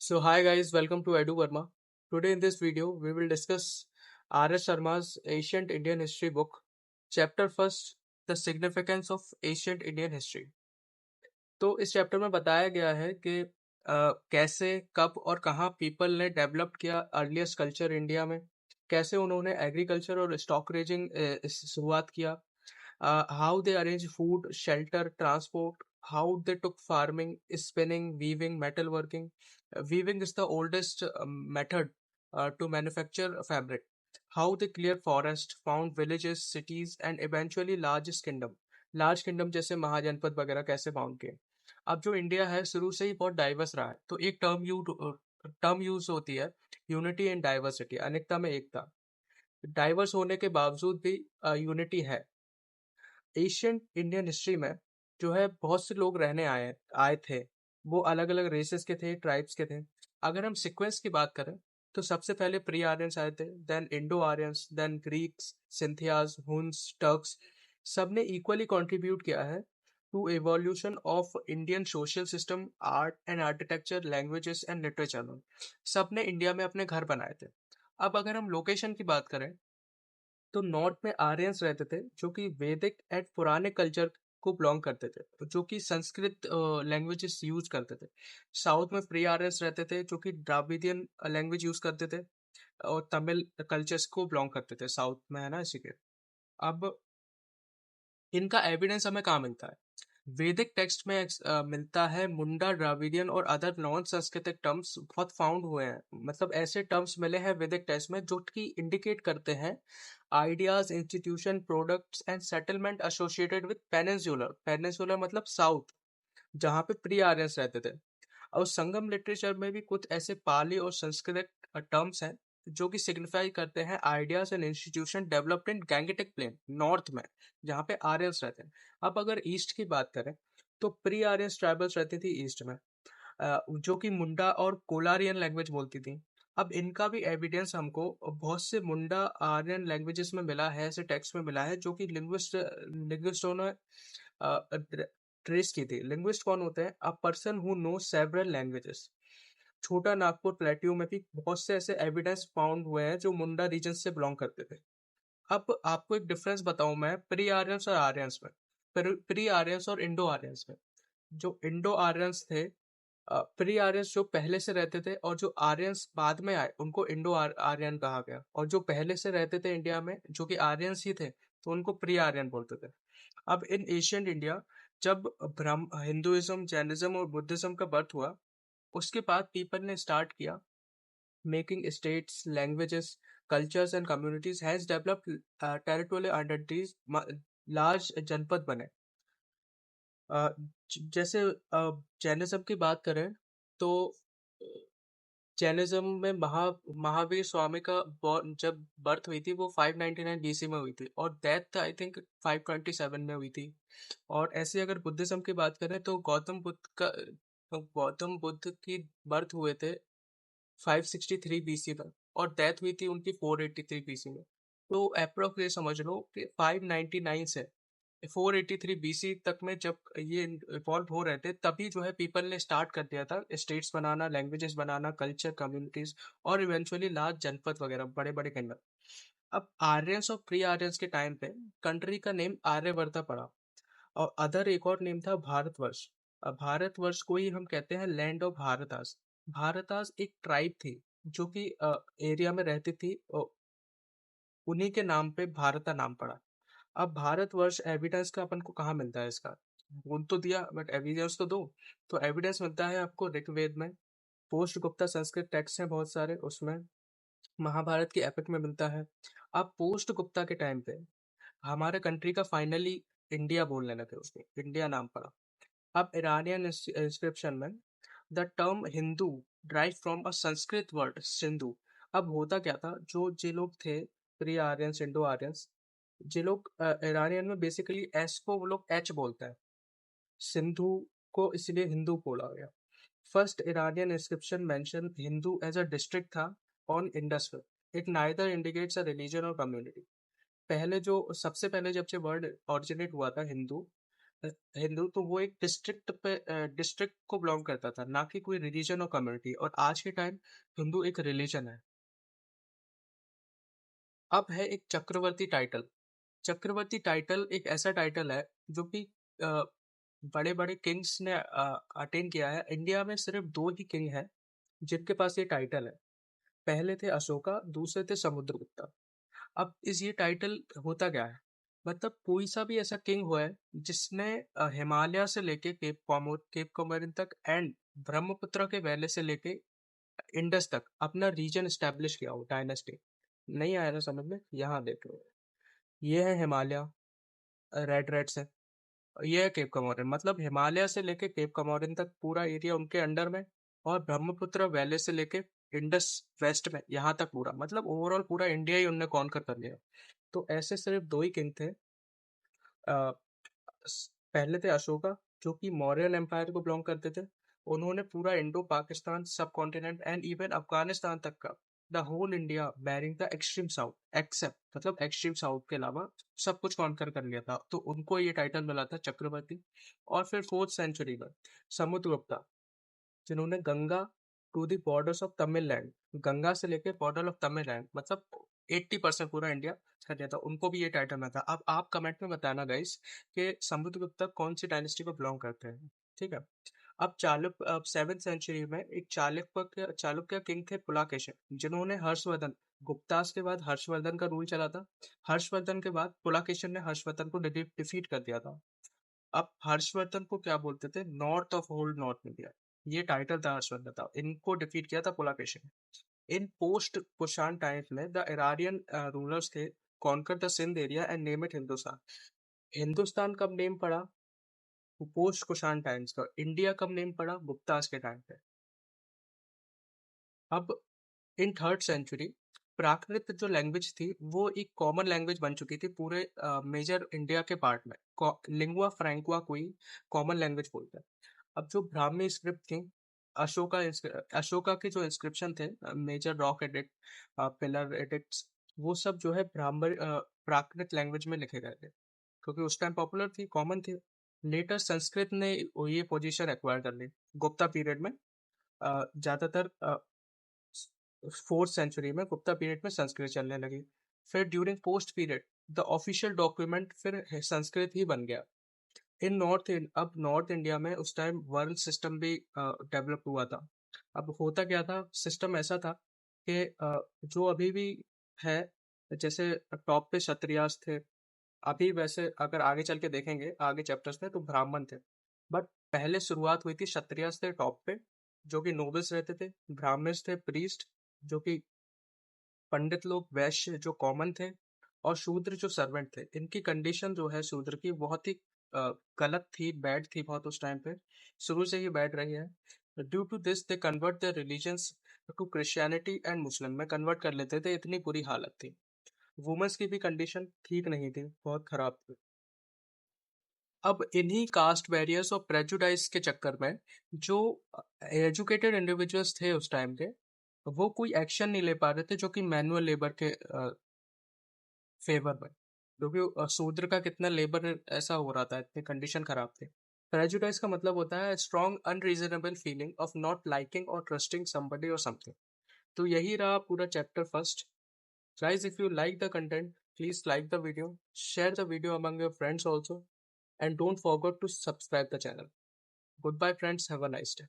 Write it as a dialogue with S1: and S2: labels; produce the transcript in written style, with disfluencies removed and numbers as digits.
S1: So hi guys, welcome to Edu Verma. Today in this video, we will discuss R.S. Sharma's Ancient Indian History book. Chapter first, the significance of ancient Indian history. तो इस chapter में बताया गया है कि कैसे, कब और कहाँ पीपल ने डेवलप किया अर्लीस्ट कल्चर इंडिया में, कैसे उन्होंने एग्रीकल्चर और स्टॉक रेजिंग शुरुआत किया, how they arrange food, shelter, transport, how they took farming, spinning, weaving, metalworking. Weaving is the oldest method to manufacture fabric. How they clear forest, found villages, cities, and eventually largest kingdom. Large kingdom जैसे महाजनपद वगैरह कैसे found किए। अब जो India है शुरू से ही बहुत डाइवर्स रहा है, तो एक टर्म यूज होती है, यूनिटी एंड डाइवर्सिटी, अनेकता में एकता। डाइवर्स होने के बावजूद भी यूनिटी है। एशियन इंडियन हिस्ट्री में जो है बहुत से लोग रहने आए आए थे। वो अलग अलग रेसेस के थे, ट्राइब्स के थे। अगर हम सीक्वेंस की बात करें तो सबसे पहले प्री आर्यंस आए थे, then Indo Aryans, then Greeks, Scythians, Huns, Turks. सबने इक्वली कंट्रीब्यूट किया है to evolution of Indian social system, art and architecture, languages and literature में। सबने इंडिया में अपने घर बनाए थे। अब अगर हम लोकेशन की बात करें तो नॉर्थ में आर्यंस रहते थे जो कि वैदिक एंड पुराने कल्चर को बिलोंग करते थे, जो कि संस्कृत लैंग्वेजेस यूज करते थे। साउथ में प्री आर्यंस रहते थे जो कि द्राविडियन लैंग्वेज यूज करते थे और तमिल कल्चर्स को बिलोंग करते थे, साउथ में है ना, इसी के। अब इनका एविडेंस हमें कहाँ मिलता है? वैदिक टेक्स्ट में मिलता है। मुंडा, द्राविडियन और अदर नॉन संस्कृतिक टर्म्स बहुत फाउंड हुए हैं, मतलब ऐसे टर्म्स मिले हैं वैदिक टेक्स्ट में जो कि इंडिकेट करते हैं ideas, institution, products and settlement associated with peninsular. Peninsular मतलब साउथ, जहाँ पे प्री आर्यंस रहते थे। और संगम लिटरेचर में भी कुछ ऐसे पाली और संस्कृत टर्म्स हैं जो कि सिग्निफाई करते हैं ideas and institution developed in Gangetic plain, north में, जहाँ पे आर्यंस रहते हैं। अब अगर ईस्ट की बात करें तो प्री आर्यंस ट्राइबल्स रहती थी ईस्ट में, जो कि मुंडा और कोलारियन लैंग्वेज बोलती थी। अब इनका भी एविडेंस हमको बहुत से मुंडा आर्यन लैंग्वेजेस में मिला है, ऐसे टेक्स्ट में मिला है जो कि लिंग्विस्टों ने ट्रेस की थी। लिंग्विस्ट कौन होते हैं? A person who know several languages. छोटा नागपुर प्लेट्यू में भी बहुत से ऐसे एविडेंस फाउंड हुए हैं जो मुंडा रीजन से बिलोंग करते थे। अब आपको एक डिफरेंस बताऊं मैं प्री आर्यंस और आर्यंस में, प्री आर्यंस और इंडो आर्यंस में। जो इंडो आर्यंस थे, प्री आर्यंस जो पहले से रहते थे, और जो आर्यंस बाद में आए उनको इंडो आर्यन कहा गया। और जो पहले से रहते थे इंडिया में जो कि आर्यंस ही थे, तो उनको प्री आर्यन बोलते थे। अब इन एशियंट इंडिया जब ब्रह्म हिंदुइज्म, जैनिज्म और बुद्धिज्म का बर्थ हुआ, उसके बाद पीपल ने स्टार्ट किया making states, languages, cultures and communities has developed territorial identities, large जनपद बने। अ, जैसे जैनिज्म की बात करें तो जैनिज्म में महावीर स्वामी का जब बर्थ हुई थी वो 599 बीसी में हुई थी, और डेथ आई थिंक 527 में हुई थी। और ऐसे अगर बुद्धिज्म की बात करें तो गौतम बुद्ध की बर्थ हुए थे 563 बीसी में, और डेथ हुई थी उनकी 483 बीसी में। तो अप्रोक्स ये समझ लो कि 599 से 483 बीसी तक में जब ये इवॉल्व हो रहे थे, तभी जो है पीपल ने स्टार्ट कर दिया था स्टेट्स बनाना, लैंग्वेजेस बनाना, कल्चर, कम्युनिटीज, और इवेंचुअली लार्ज जनपद वगैरह, बड़े बड़े किंगडम। अब आर्यंस और प्री आर्यंस के टाइम पे कंट्री का नेम आर्यवर्ता पड़ा, और अदर एक और नेम था भारतवर्ष। अब भारतवर्ष को ही हम कहते हैं लैंड ऑफ भारतास। भारतास एक ट्राइब थी जो कि एरिया में रहती थी, उन्हीं के नाम पे भारता नाम पड़ा। अब भारतवर्ष एविडेंस का अपन को कहाँ मिलता है इसका? बोल तो दिया बट एविडेंस तो दो। तो एविडेंस मिलता है आपको ऋग्वेद में, पोस्ट गुप्ता संस्कृत टेक्स्ट हैं बहुत सारे उसमें, महाभारत की एपिक में मिलता है। अब पोस्ट गुप्ता के टाइम पे हमारे कंट्री का फाइनली इंडिया बोलने लगे, उसमें इंडिया नाम पड़ा। अब इरानियन इंस्क्रिप्शन में the term Hindu drive from a Sanskrit word Sindhu. अब होता क्या था, जो जे लोग थे प्री आर्यंस, इंडो आर्यंस, जे लोग ईरानियन में बेसिकली एस को वो लोग एच बोलते हैं, सिंधु को इसलिए हिंदू बोला गया। First Iranian inscription mention Hindu as a district था on Indus river. It neither indicates a religion or community. पहले जो सबसे पहले जब से वर्ड ओरिजिनेट हुआ था हिंदू, हिंदू, तो वो एक डिस्ट्रिक्ट को बिलोंग करता था, ना कि कोई रिलीजन और कम्युनिटी। और आज के टाइम हिंदू एक रिलीजन है। अब है एक चक्रवर्ती टाइटल। चक्रवर्ती टाइटल एक ऐसा टाइटल है जो कि बड़े बड़े किंग्स ने अटेन किया है। इंडिया में सिर्फ दो ही किंग हैं जिनके पास ये टाइटल है। पहले थे अशोका, दूसरे थे समुद्रगुप्ता। अब इस ये टाइटल होता क्या है, मतलब कोई सा भी ऐसा किंग हुआ है जिसने हिमालय से लेके केप कॉमोरिन तक एंड ब्रह्मपुत्र के वैले से लेके इंडस तक अपना रीजन स्टैब्लिश किया हो, डायनेस्टी। नहीं आया ना समझ में? यहाँ देख लो, ये है हिमालय, रेड रेड से। ये है केप कमोरिन, मतलब हिमालय से लेके केप कमोरिन तक पूरा एरिया उनके अंडर में। और ब्रह्मपुत्र वैली से लेके इंडस वेस्ट में यहाँ तक पूरा, मतलब ओवरऑल पूरा इंडिया ही उनने कॉन्कर कर लिया। तो ऐसे सिर्फ दो ही किंग थे। अ, पहले थे अशोका, जो कि मौर्यन एम्पायर को बिलोंग करते थे। उन्होंने पूरा इंडो पाकिस्तान सब कॉन्टिनेंट एंड इवन अफगानिस्तान तक का the whole India barring the extreme south except, मतलब एक्सट्रीम साउथ के अलावा सब कुछ कॉन्कर कर लिया था। तो उनको ये टाइटल मिला था चक्रवर्ती। और फिर 4th सेंचुरी में समुद्रगुप्ता, जिन्होंने Ganga to the borders of Tamil land, Ganga से लेके बॉर्डर ऑफ तमिललैंड, मतलब 80% पूरा इंडिया कर दिया था, उनको भी ये टाइटल मिला था। अब आप कमेंट में बताना गाइस कि समुद्रगुप्ता कौन सी डायनेस्टी को बिलोंग करते हैं, ठीक है। अब 7th सेंचुरी में एक चालुक्य किंग थे पुलाकेशिन, जिन्होंने हर्षवर्धन, गुप्तास के बाद हर्षवर्धन का रूल चला था। हर्षवर्धन के बाद पुलाकेशिन ने हर्षवर्धन को डिफीट कर दिया था। अब हर्षवर्धन को क्या बोलते थे, north of hold north India, ये टाइटल था हर्षवर्धन का। इनको डिफीट किया था Pulakeshin. In post Kushan times में द इरारियन रूलर्स थे conquer the Sindh area and name it Hindustan. Hindustan कब नेम पड़ा? पोस्ट कुषाण टाइम्स का। इंडिया कब नेम पड़ा? गुप्तास के टाइम पे। अब इन 3rd सेंचुरी प्राकृत जो लैंग्वेज थी वो एक कॉमन लैंग्वेज बन चुकी थी पूरे मेजर इंडिया के पार्ट में। लिंगुआ फ्रैंकुआ कोई कॉमन लैंग्वेज बोलते हैं। अब जो ब्राह्मी स्क्रिप्ट थी, अशोका के जो इंस्क्रिप्शन थे, major rock edict, pillar edicts, वो सब जो है ब्राह्मण प्राकृत लैंग्वेज में लिखे गए थे, क्योंकि उस टाइम पॉपुलर थी, कॉमन थी। लेटर संस्कृत ने ये पोजीशन एक्वायर कर ली गुप्ता पीरियड में। ज्यादातर 4th सेंचुरी में गुप्ता पीरियड में संस्कृत चलने लगी। फिर during post period the official document फिर संस्कृत ही बन गया। अब नॉर्थ इंडिया में उस टाइम वर्ण सिस्टम भी डेवलप हुआ था। अब होता क्या था, सिस्टम ऐसा था कि जो अभी भी है, जैसे टॉप पे क्षत्रियास थे, अभी वैसे अगर आगे चल के देखेंगे आगे चैप्टर्स में तो ब्राह्मण थे। बट पहले शुरुआत हुई थी, क्षत्रियास थे टॉप पे, जो कि नोबल्स रहते थे। ब्राह्मण्स थे प्रीस्ट, जो कि पंडित लोग, वैश्य जो कॉमन थे, और शूद्र जो सर्वेंट थे। इनकी कंडीशन जो है शूद्र की बहुत ही गलत थी, बैड थी बहुत उस टाइम पे, शुरू से ही बैड रही है। Due to this they convert their religions to Christianity and Muslim में कन्वर्ट कर लेते थे, इतनी बुरी हालत थी। वुमेन्स की भी कंडीशन ठीक नहीं थी, बहुत खराब थी। अब इन्हीं कास्ट बैरियर्स और प्रेजुडाइज के चक्कर में जो एजुकेटेड इंडिविजुअल्स थे उस टाइम के, वो कोई एक्शन नहीं ले पा रहे थे जो कि मैनुअल लेबर के फेवर में, क्योंकि शूद्र का कितना लेबर ऐसा हो रहा था, इतनी कंडीशन खराब थी। प्रेजुडाइज का मतलब होता है strong unreasonable feeling of not liking और ट्रस्टिंग समबडी और समथिंग। तो यही रहा पूरा chapter first. Guys, if you like the content, please like the video, share the video among your friends also, and don't forget to subscribe the channel. Goodbye friends, have a nice day.